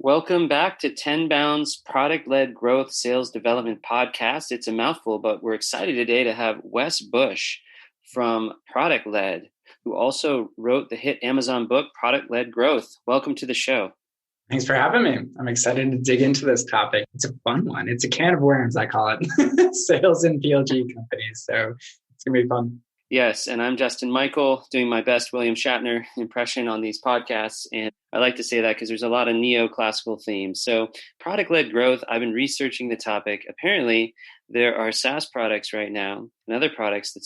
Welcome back to Tenbound's Product-Led Growth Sales Development Podcast. It's a mouthful, but we're excited today to have Wes Bush from Product-Led, who also wrote the hit Amazon book, Product-Led Growth. Welcome to the show. Thanks for having me. I'm excited to dig into this topic. It's a fun one. It's a can of worms, I call it. Sales and PLG companies. So it's going to be fun. Yes, and I'm Justin Michael, doing my best William Shatner impression on these podcasts. And I like to say that because there's a lot of neoclassical themes. So product-led growth, I've been researching the topic. Apparently, there are SaaS products right now and other products that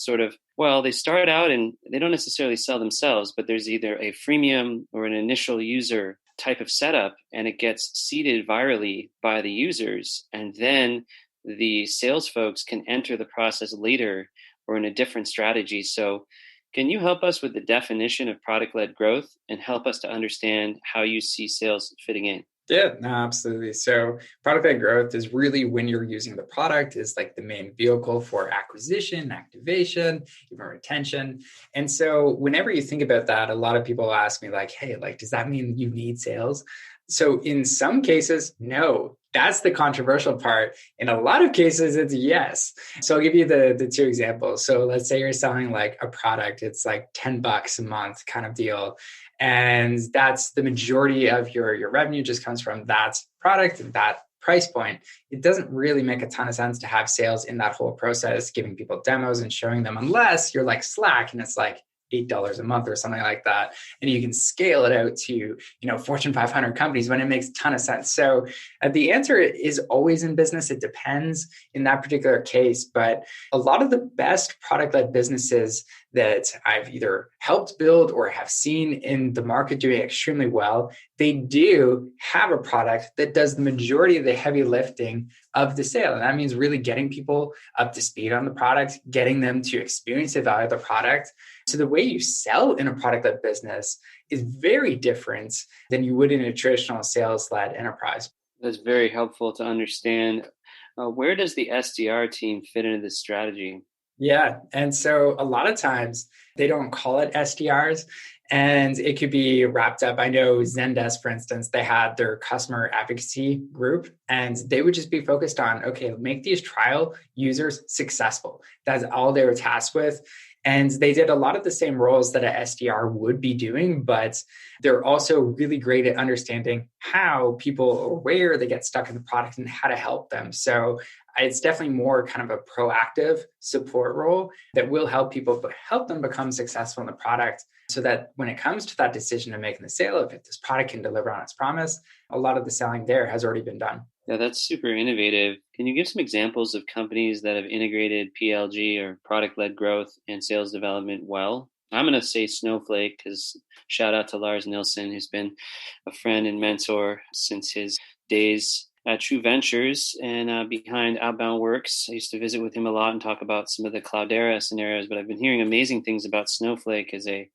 they start out and they don't necessarily sell themselves, but there's either a freemium or an initial user type of setup, and it gets seeded virally by the users. And then the sales folks can enter the process later or in a different strategy. So can you help us with the definition of product-led growth and help us to understand how you see sales fitting in? Yeah, no, absolutely. So product-led growth is really when you're using the product is like the main vehicle for acquisition, activation, even retention. And so whenever you think about that, a lot of people ask me like, hey, does that mean you need sales? So in some cases, no. That's the controversial part. In a lot of cases, it's yes. So I'll give you the two examples. So let's say you're selling like a product. It's like $10 a month kind of deal. And that's the majority of your revenue just comes from that product and that price point. It doesn't really make a ton of sense to have sales in that whole process, giving people demos and showing them, unless you're like Slack and it's like $8 a month or something like that. And you can scale it out to, Fortune 500 companies when it makes a ton of sense. So the answer is always in business. It depends in that particular case. But a lot of the best product-led businesses that I've either helped build or have seen in the market doing extremely well, they do have a product that does the majority of the heavy lifting of the sale. And that means really getting people up to speed on the product, getting them to experience the value of the product. So the way you sell in a product-led business is very different than you would in a traditional sales-led enterprise. That's very helpful to understand. Where does the SDR team fit into this strategy? Yeah. And so a lot of times they don't call it SDRs and it could be wrapped up. I know Zendesk, for instance, they had their customer advocacy group and they would just be focused on, okay, make these trial users successful. That's all they were tasked with. And they did a lot of the same roles that an SDR would be doing, but they're also really great at understanding how people or where they get stuck in the product and how to help them. So it's definitely more kind of a proactive support role that will help people, but help them become successful in the product so that when it comes to that decision of making the sale, if this product can deliver on its promise, a lot of the selling there has already been done. Yeah, that's super innovative. Can you give some examples of companies that have integrated PLG or product-led growth and sales development well? I'm going to say Snowflake because shout out to Lars Nilsson, who's been a friend and mentor since his days at True Ventures and behind Outbound Works. I used to visit with him a lot and talk about some of the Cloudera scenarios, but I've been hearing amazing things about Snowflake as a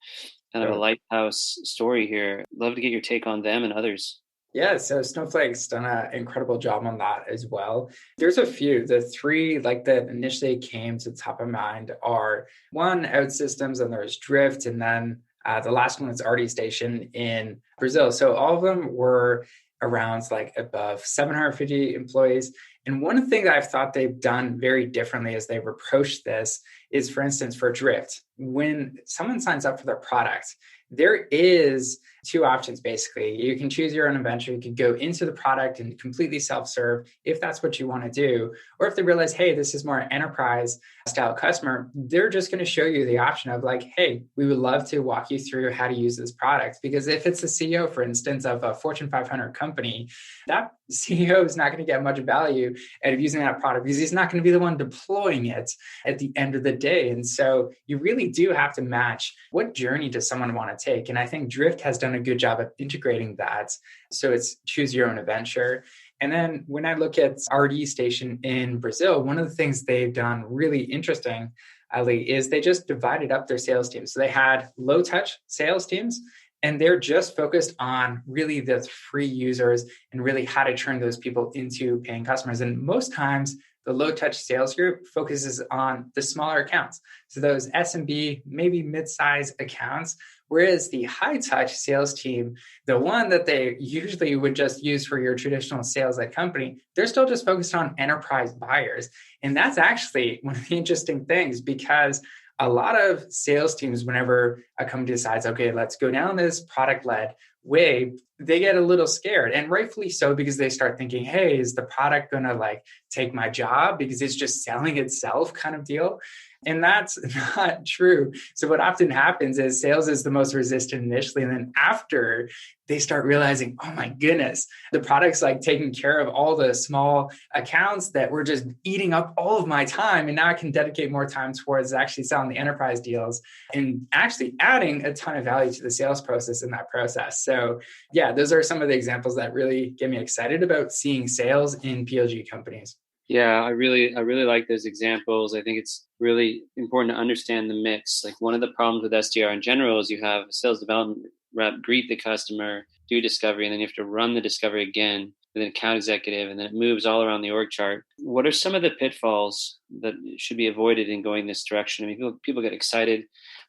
kind of a lighthouse story here. Love to get your take on them and others. Yeah, so Snowflake's done an incredible job on that as well. There's a few. The three that initially came to the top of mind are one, OutSystems, and there's Drift, and then the last one is ArtStation in Brazil. So all of them were around above 750 employees. And one thing that I've thought they've done very differently as they've approached this is, for instance, for Drift, when someone signs up for their product, there is two options, basically. You can choose your own adventure. You can go into the product and completely self-serve if that's what you want to do. Or if they realize, hey, this is more enterprise style customer, they're just going to show you the option of hey, we would love to walk you through how to use this product. Because if it's the CEO, for instance, of a Fortune 500 company, that CEO is not going to get much value out of using that product because he's not going to be the one deploying it at the end of the day. And so you really do have to match what journey does someone want to take. And I think Drift has done a good job of integrating that. So it's choose your own adventure. And then when I look at ArtStation in Brazil, one of the things they've done really interesting, Ali, is they just divided up their sales teams. So they had low touch sales teams, and they're just focused on really the free users and really how to turn those people into paying customers. And most times the low touch sales group focuses on the smaller accounts. So those SMB, maybe mid-size accounts Whereas the high touch sales team, the one that they usually would just use for your traditional sales at company, they're still just focused on enterprise buyers. And that's actually one of the interesting things, because a lot of sales teams, whenever a company decides, okay, let's go down this product-led way, they get a little scared, and rightfully so, because they start thinking, hey, is the product going to like take my job because it's just selling itself kind of deal? And that's not true. So what often happens is sales is the most resistant initially. And then after they start realizing, oh my goodness, the product's like taking care of all the small accounts that were just eating up all of my time. And now I can dedicate more time towards actually selling the enterprise deals and actually adding a ton of value to the sales process in that process. So yeah, those are some of the examples that really get me excited about seeing sales in PLG companies. Yeah, I really like those examples. I think it's really important to understand the mix. Like, one of the problems with SDR in general is you have a sales development rep greet the customer, do discovery, and then you have to run the discovery again with an account executive, and then it moves all around the org chart. What are some of the pitfalls that should be avoided in going this direction? I mean, people get excited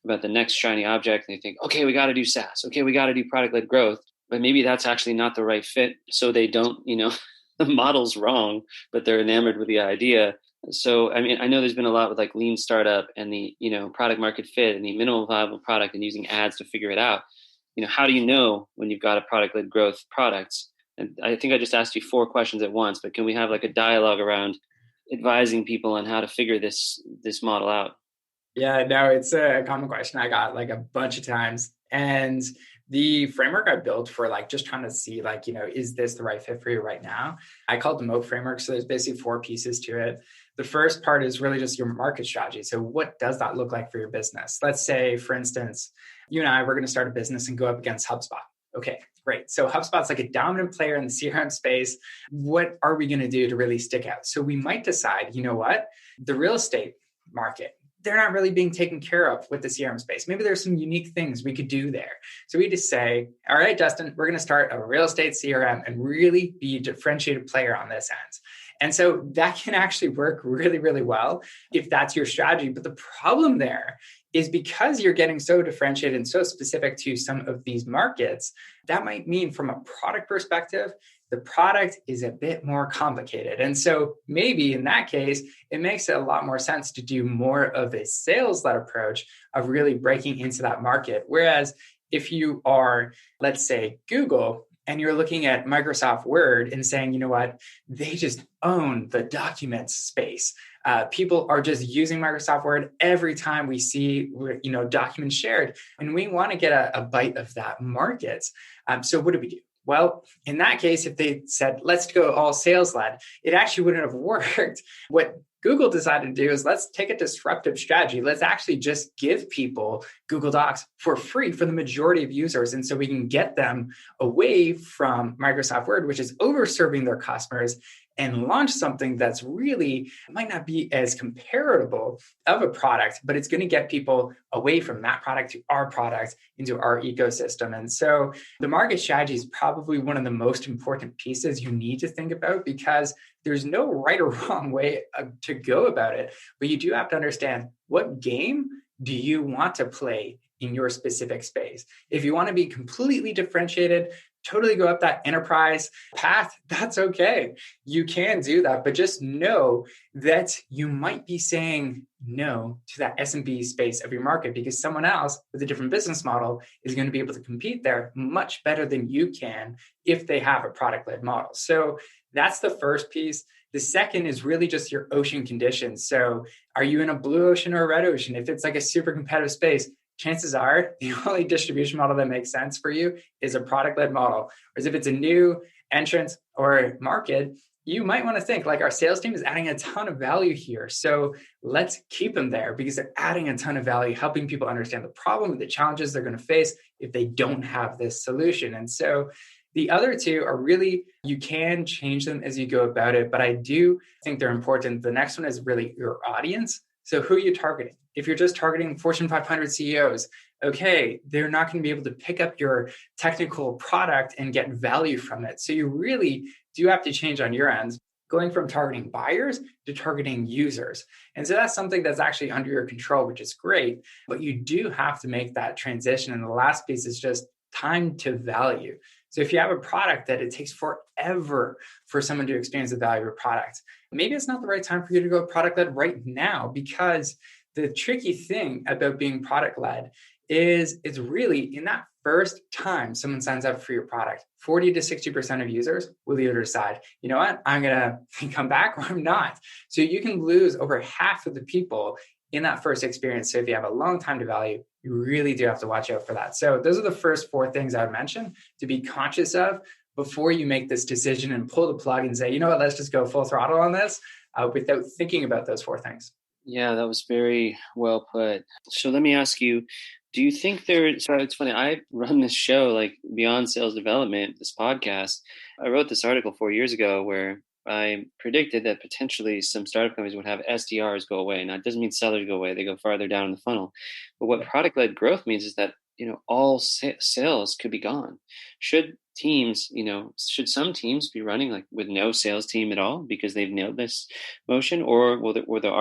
about the next shiny object and they think, okay, we got to do SaaS. Okay, we got to do product-led growth. But maybe that's actually not the right fit. So they don't, the model's wrong, but they're enamored with the idea. So, I mean, I know there's been a lot with like lean startup and the, product market fit and the minimal viable product and using ads to figure it out. How do you know when you've got a product-led growth product? And I think I just asked you 4 questions at once, but can we have like a dialogue around advising people on how to figure this model out? Yeah, no, it's a common question I got like a bunch of times. And the framework I built for like just trying to see like, is this the right fit for you right now? I call it the MOAT framework. So there's basically 4 pieces to it. The first part is really just your market strategy. So what does that look like for your business? Let's say, for instance, you and I, we're going to start a business and go up against HubSpot. Okay, great. So HubSpot's like a dominant player in the CRM space. What are we going to do to really stick out? So we might decide, you know what, the real estate market, they're not really being taken care of with the CRM space. Maybe there's some unique things we could do there. So we just say, all right, Dustin, we're going to start a real estate CRM and really be a differentiated player on this end. And so that can actually work really, really well if that's your strategy. But the problem there is because you're getting so differentiated and so specific to some of these markets, that might mean from a product perspective, the product is a bit more complicated. And so maybe in that case, it makes it a lot more sense to do more of a sales-led approach of really breaking into that market. Whereas if you are, let's say, Google, and you're looking at Microsoft Word and saying, you know what, they just own the documents space. People are just using Microsoft Word every time we see, documents shared, and we want to get a bite of that market. So what do we do? Well, in that case, if they said, let's go all sales-led, it actually wouldn't have worked. What Google decided to do is let's take a disruptive strategy. Let's actually just give people Google Docs for free for the majority of users. And so we can get them away from Microsoft Word, which is over-serving their customers, and launch something that's really might not be as comparable of a product, but it's going to get people away from that product to our product into our ecosystem. And so the market strategy is probably one of the most important pieces you need to think about, because there's no right or wrong way to go about it, but you do have to understand, what game do you want to play in your specific space? If you want to be completely differentiated, totally go up that enterprise path, that's okay. You can do that, but just know that you might be saying no to that SMB space of your market, because someone else with a different business model is going to be able to compete there much better than you can if they have a product-led model. So that's the first piece. The second is really just your ocean conditions. So are you in a blue ocean or a red ocean? If it's like a super competitive space, chances are the only distribution model that makes sense for you is a product-led model. Whereas if it's a new entrant or market, you might want to think like, our sales team is adding a ton of value here. So let's keep them there because they're adding a ton of value, helping people understand the problem and the challenges they're going to face if they don't have this solution. And so the other two are really, you can change them as you go about it, but I do think they're important. The next one is really your audience. So who are you targeting? If you're just targeting Fortune 500 CEOs, okay, they're not going to be able to pick up your technical product and get value from it. So you really do have to change on your end. going from targeting buyers to targeting users. And so that's something that's actually under your control, which is great, but you do have to make that transition. And the last piece is just time to value. So if you have a product that it takes forever for someone to experience the value of your product, maybe it's not the right time for you to go product-led right now, because the tricky thing about being product-led is it's really in that first time someone signs up for your product, 40 to 60% of users will either decide, you know what, I'm going to come back or I'm not. So you can lose over half of the people in that first experience. So if you have a long time to value, you really do have to watch out for that. So those are the first 4 things I would mention to be conscious of before you make this decision and pull the plug and say, you know what, let's just go full throttle on this without thinking about those 4 things. Yeah, that was very well put. So let me ask you, do you think so it's funny, I run this show like Beyond Sales Development, this podcast. I wrote this article 4 years ago where I predicted that potentially some startup companies would have SDRs go away. Now, it doesn't mean sellers go away. They go farther down in the funnel. But what product-led growth means is that, all sales could be gone. Should some teams be running like with no sales team at all because they've nailed this motion, or will there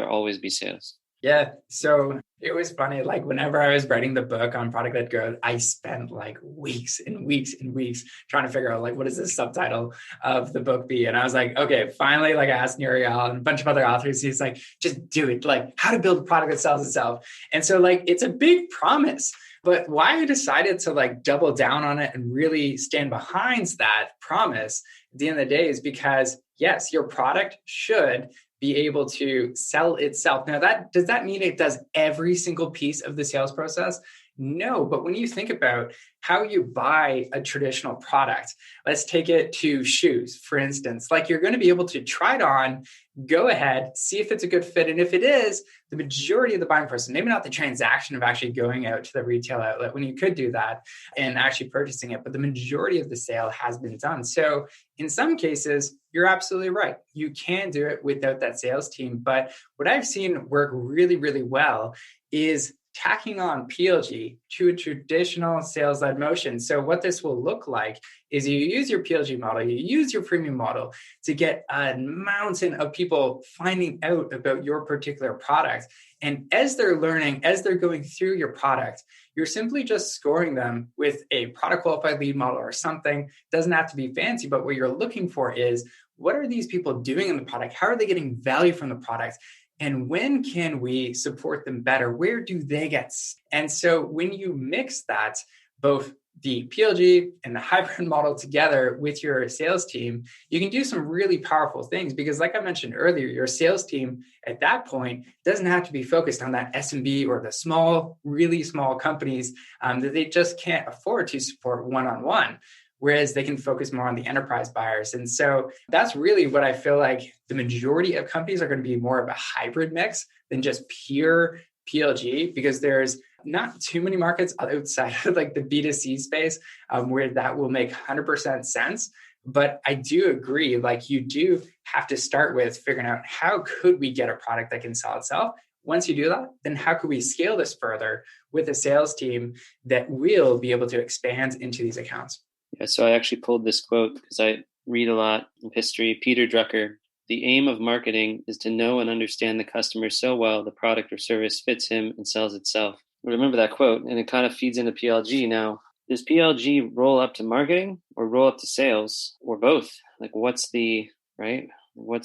always be sales? Yeah. So it was funny. Like whenever I was writing the book on product-led growth, I spent like weeks and weeks and weeks trying to figure out like, what does the subtitle of the book be? And I was like, okay, finally, like I asked Nuriel and a bunch of other authors, he's like, just do it. Like how to build a product that sells itself. And so like, it's a big promise. But why I decided to like double down on it and really stand behind that promise at the end of the day is because yes, your product should be able to sell itself. Now, does that mean it does every single piece of the sales process? No, but when you think about how you buy a traditional product, let's take it to shoes, for instance, like you're going to be able to try it on, go ahead, see if it's a good fit. And if it is, the majority of the buying process, maybe not the transaction of actually going out to the retail outlet when you could do that and actually purchasing it, but the majority of the sale has been done. So in some cases, you're absolutely right. You can do it without that sales team. But what I've seen work really, really well is tacking on PLG to a traditional sales-led motion. So what this will look like is you use your PLG model, you use your freemium model to get a mountain of people finding out about your particular product. And as they're learning, as they're going through your product, you're simply just scoring them with a product qualified lead model or something. It doesn't have to be fancy, but what you're looking for is, what are these people doing in the product? How are they getting value from the product? And when can we support them better? Where do they get? And so when you mix that, both the PLG and the hybrid model together with your sales team, you can do some really powerful things because like I mentioned earlier, your sales team at that point doesn't have to be focused on that SMB or the small, really small companies that they just can't afford to support one-on-one. Whereas they can focus more on the enterprise buyers. And so that's really what I feel like the majority of companies are going to be more of a hybrid mix than just pure PLG, because there's not too many markets outside of like the B2C space where that will make 100% sense. But I do agree, like you do have to start with figuring out how could we get a product that can sell itself. Once you do that, then how could we scale this further with a sales team that will be able to expand into these accounts? Yeah, so I actually pulled this quote because I read a lot of history. Peter Drucker, the aim of marketing is to know and understand the customer so well the product or service fits him and sells itself. I remember that quote, and it kind of feeds into PLG. Now, does PLG roll up to marketing or roll up to sales or both? Like what's the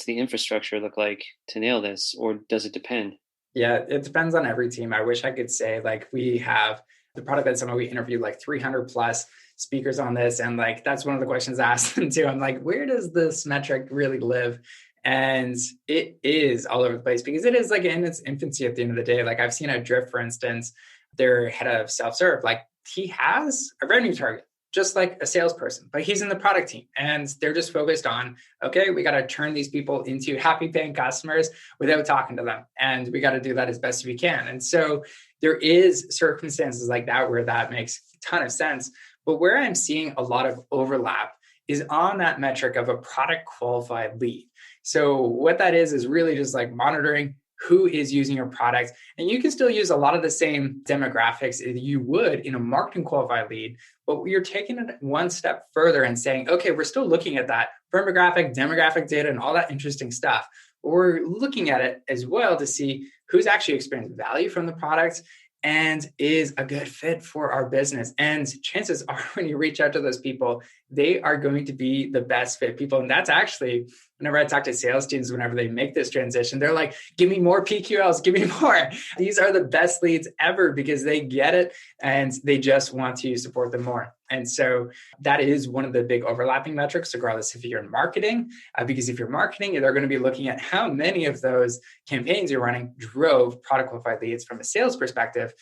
infrastructure look like to nail this, or does it depend? Yeah, it depends on every team. I wish I could say like we have the product that we interviewed like 300 plus speakers on this. And like, that's one of the questions I asked them too. I'm like, where does this metric really live? And it is all over the place because it is like in its infancy at the end of the day. Like I've seen a Drift, for instance, their head of self-serve, like he has a revenue target, just like a salesperson, but he's in the product team and they're just focused on, okay, we got to turn these people into happy paying customers without talking to them. And we got to do that as best we can. And so there is circumstances like that where that makes a ton of sense. But where I'm seeing a lot of overlap is on that metric of a product qualified lead. So what that is really just like monitoring who is using your product. And you can still use a lot of the same demographics that you would in a marketing qualified lead, but you're taking it one step further and saying, okay, we're still looking at that firmographic, demographic data and all that interesting stuff. But we're looking at it as well to see who's actually experiencing value from the product and is a good fit for our business. And chances are when you reach out to those people, they are going to be the best fit people. And that's actually, whenever I talk to sales teams, whenever they make this transition, they're like, give me more PQLs, give me more. These are the best leads ever because they get it and they just want to support them more. And so that is one of the big overlapping metrics, regardless if you're in marketing, because if you're marketing, they're going to be looking at how many of those campaigns you're running drove product qualified leads. From a sales perspective,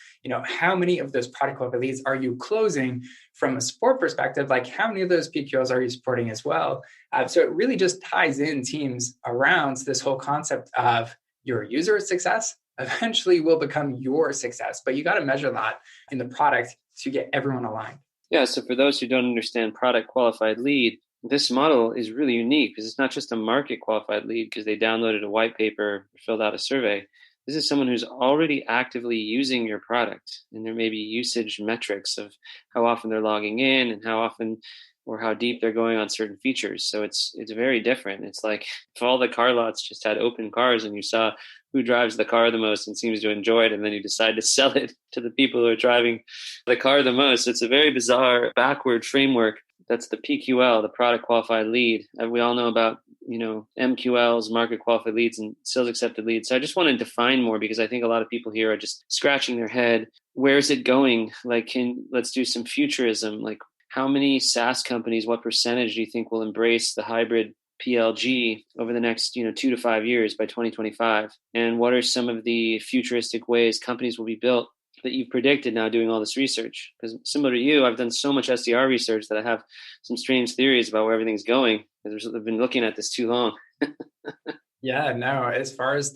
how many of those product qualified leads are you closing? From a support perspective, like how many of those PQLs are you supporting as well? So it really just ties in teams around this whole concept of your user success eventually will become your success, but you got to measure that in the product to get everyone aligned. Yeah, so for those who don't understand product qualified lead, this model is really unique because it's not just a market qualified lead because they downloaded a white paper or filled out a survey. This is someone who's already actively using your product, and there may be usage metrics of how often they're logging in and how often or how deep they're going on certain features. So it's very different. It's like if all the car lots just had open cars and you saw who drives the car the most and seems to enjoy it, and then you decide to sell it to the people who are driving the car the most. It's a very bizarre backward framework. That's the PQL, the product qualified lead. And we all know about, MQLs, market qualified leads, and sales accepted leads. So I just want to define more because I think a lot of people here are just scratching their head. Where's it going? Let's do some futurism. Like how many SaaS companies, what percentage do you think will embrace the hybrid PLG over the next, 2 to 5 years by 2025? And what are some of the futuristic ways companies will be built that you've predicted now doing all this research? Because similar to you, I've done so much SDR research that I have some strange theories about where everything's going because I've been looking at this too long. Yeah, no, as far as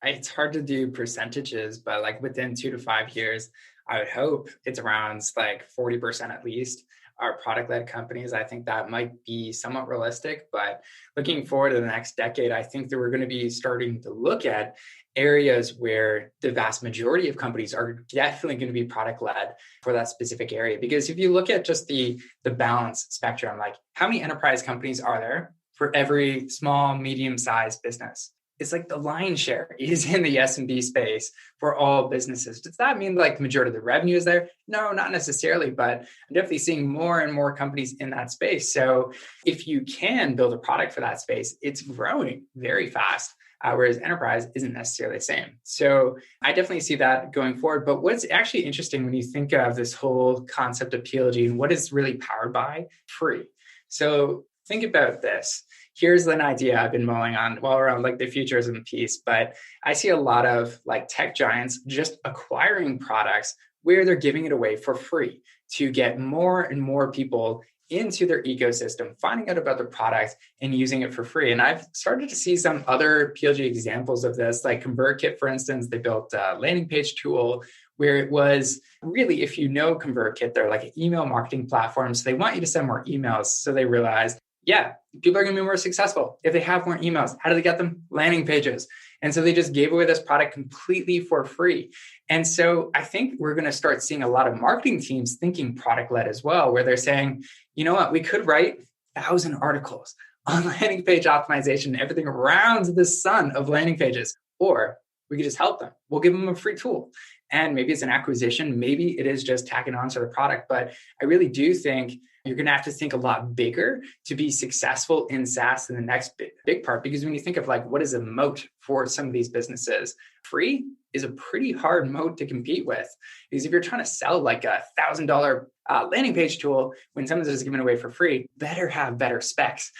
it's hard to do percentages, but within 2 to 5 years, I would hope it's around 40% at least are product-led companies. I think that might be somewhat realistic, but looking forward to the next decade, I think that we're going to be starting to look at areas where the vast majority of companies are definitely going to be product-led for that specific area. Because if you look at just the balance spectrum, how many enterprise companies are there for every small, medium-sized business? It's the lion's share is in the SMB space for all businesses. Does that mean the majority of the revenue is there? No, not necessarily, but I'm definitely seeing more and more companies in that space. So if you can build a product for that space, it's growing very fast, whereas enterprise isn't necessarily the same. So I definitely see that going forward. But what's actually interesting when you think of this whole concept of PLG and what is really powered by free. So think about this. Here's an idea I've been mulling on while we're on the futurism piece, but I see a lot of tech giants just acquiring products where they're giving it away for free to get more and more people into their ecosystem, finding out about the product and using it for free. And I've started to see some other PLG examples of this, like ConvertKit, for instance. They built a landing page tool where it was really, if you know ConvertKit, they're an email marketing platform. So they want you to send more emails. So they realized, yeah, people are going to be more successful if they have more emails. How do they get them? Landing pages. And so they just gave away this product completely for free. And so I think we're going to start seeing a lot of marketing teams thinking product-led as well, where they're saying, you know what, we could write 1,000 articles on landing page optimization, everything around the sun of landing pages, or we could just help them. We'll give them a free tool. And maybe it's an acquisition. Maybe it is just tagging on to the product. But I really do think you're going to have to think a lot bigger to be successful in SaaS in the next big part. Because when you think of what is a moat for some of these businesses, free is a pretty hard moat to compete with. Because if you're trying to sell a $1,000 landing page tool when someone's just giving it away for free, better have better specs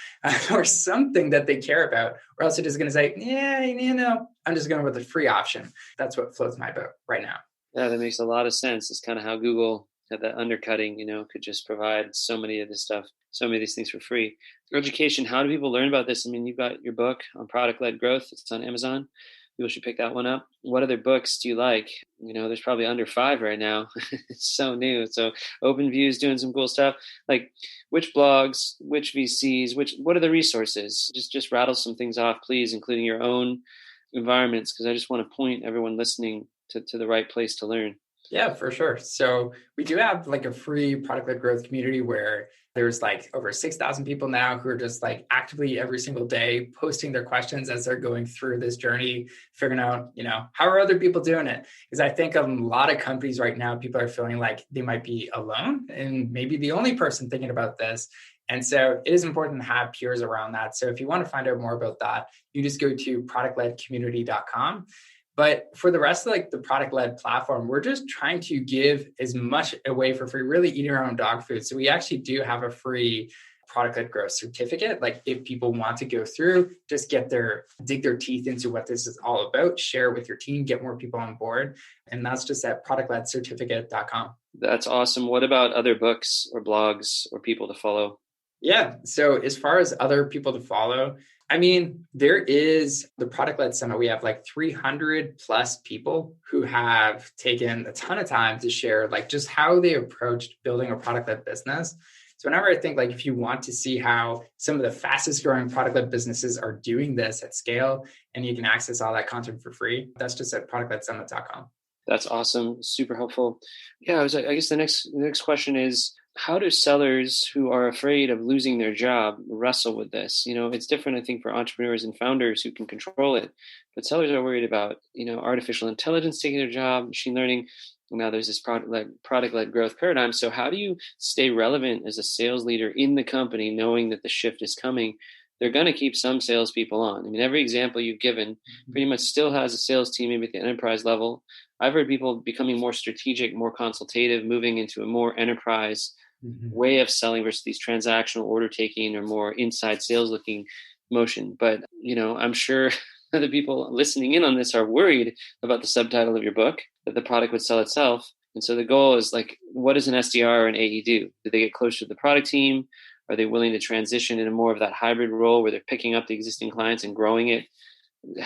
or something that they care about, or else they're just going to say, yeah, I'm just going with the free option. That's what floats my boat right now. Yeah, that makes a lot of sense. It's kind of how Google had that undercutting, could just provide so many of this stuff, so many of these things for free. Education, how do people learn about this? I mean, you've got your book on product-led growth. It's on Amazon. People should pick that one up. What other books do you like? There's probably under 5 right now. It's so new. So OpenView is doing some cool stuff. Which blogs, which VCs, what are the resources? Just rattle some things off, please, including your own environments? Because I just want to point everyone listening to the right place to learn. Yeah, for sure. So we do have like a free product-led growth community where there's like over 6,000 people now who are just like actively every single day posting their questions as they're going through this journey, figuring out, how are other people doing it? Because I think a lot of companies right now, people are feeling like they might be alone and maybe the only person thinking about this. And so it is important to have peers around that. So if you want to find out more about that, you just go to productledcommunity.com. But for the rest of like the product-led platform, we're just trying to give as much away for free, really eating our own dog food. So we actually do have a free product-led growth certificate. Like if people want to go through, just dig their teeth into what this is all about, share it with your team, get more people on board. And that's just at productledcertificate.com. That's awesome. What about other books or blogs or people to follow? Yeah. So as far as other people to follow, there is the Product-Led Summit. We have like 300 plus people who have taken a ton of time to share like just how they approached building a product-led business. So whenever I think like if you want to see how some of the fastest growing product-led businesses are doing this at scale and you can access all that content for free, that's just at productledsummit.com. That's awesome. Super helpful. Yeah, I guess the next question is, how do sellers who are afraid of losing their job wrestle with this? It's different, I think, for entrepreneurs and founders who can control it, but sellers are worried about, artificial intelligence taking their job, machine learning. Now there's this product-led growth paradigm. So how do you stay relevant as a sales leader in the company, knowing that the shift is coming? They're going to keep some salespeople on. Every example you've given pretty much still has a sales team, maybe at the enterprise level. I've heard people becoming more strategic, more consultative, moving into a more enterprise way of selling versus these transactional order taking or more inside sales looking motion. But, I'm sure the people listening in on this are worried about the subtitle of your book, that the product would sell itself. And so the goal is like, what does an SDR or an AE do? Do they get closer to the product team? Are they willing to transition into more of that hybrid role where they're picking up the existing clients and growing it?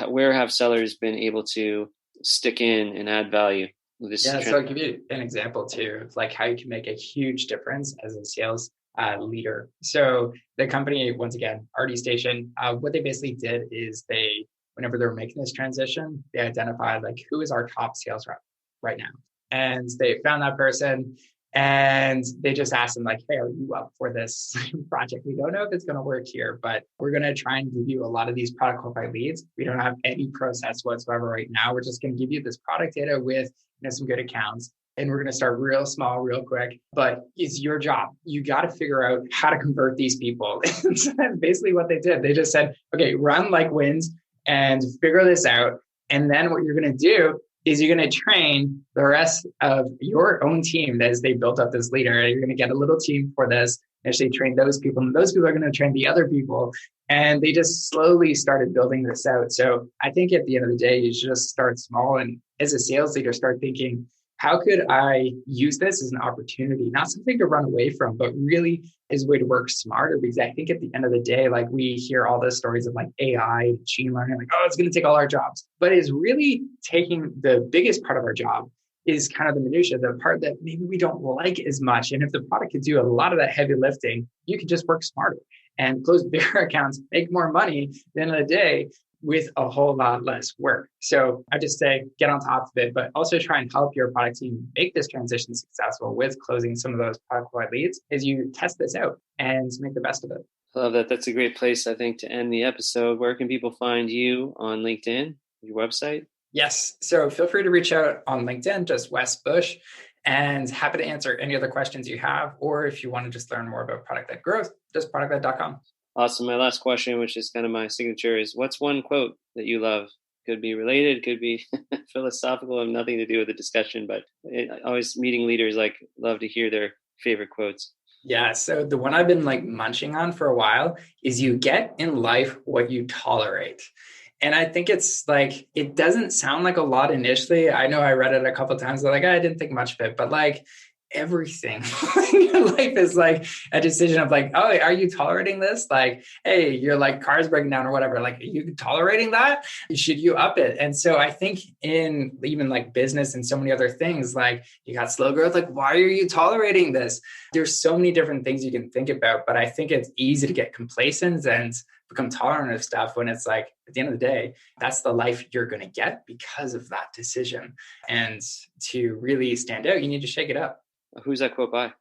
Where have sellers been able to stick in and add value? So I'll give you an example too of like how you can make a huge difference as a sales leader. So the company, once again, RD Station, what they basically did is whenever they were making this transition, they identified like who is our top sales rep right now. And they found that person and they just asked them like, hey, are you up for this project? We don't know if it's going to work here, but we're going to try and give you a lot of these product qualified leads. We don't have any process whatsoever right now. We're just going to give you this product data with some good accounts. And we're going to start real small, real quick, but it's your job. You got to figure out how to convert these people. And so that's basically what they did. They just said, okay, run like winds and figure this out. And then what you're going to do is you're going to train the rest of your own team as they built up this leader. You're going to get a little team for this, actually train those people, and those people are going to train the other people. And they just slowly started building this out. So I think at the end of the day, you should just start small. And as a sales leader, start thinking, how could I use this as an opportunity, not something to run away from, but really as a way to work smarter? Because I think at the end of the day, like we hear all those stories of like AI, machine learning, like, oh, it's going to take all our jobs. But it's really taking the biggest part of our job is kind of the minutia, the part that maybe we don't like as much. And if the product could do a lot of that heavy lifting, you could just work smarter and close bigger accounts, make more money at the end of the day with a whole lot less work. So I just say, get on top of it, but also try and help your product team make this transition successful with closing some of those product-wide leads as you test this out and make the best of it. I love that. That's a great place, I think, to end the episode. Where can people find you on LinkedIn, your website? Yes. So feel free to reach out on LinkedIn, just Wes Bush, and happy to answer any other questions you have. Or if you want to just learn more about product-led growth, just productled.com. Awesome. My last question, which is kind of my signature, is what's one quote that you love? Could be related, could be philosophical, and nothing to do with the discussion, but always meeting leaders, love to hear their favorite quotes. Yeah. So the one I've been munching on for a while is you get in life what you tolerate. And I think it's it doesn't sound like a lot initially. I know I read it a couple of times. I didn't think much of it, but everything in your life is like a decision of like, oh, are you tolerating this? Like, hey, you're like car's breaking down or whatever. Like, are you tolerating that? Should you up it? And so I think in even like business and so many other things, like you got slow growth, like, why are you tolerating this? There's so many different things you can think about, but I think it's easy to get complacent and become tolerant of stuff when it's like, at the end of the day, that's the life you're going to get because of that decision. And to really stand out, you need to shake it up. Who's that quote by?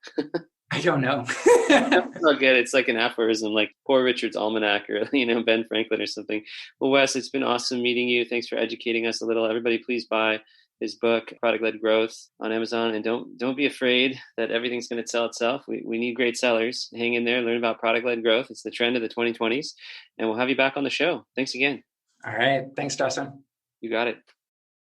I don't know. I'll get it. It's like an aphorism, like Poor Richard's Almanac or, Ben Franklin or something. Well, Wes, it's been awesome meeting you. Thanks for educating us a little. Everybody, please buy his book, Product-Led Growth, on Amazon. And don't be afraid that everything's going to sell itself. We need great sellers. Hang in there, learn about product-led growth. It's the trend of the 2020s. And we'll have you back on the show. Thanks again. All right. Thanks, Dustin. You got it.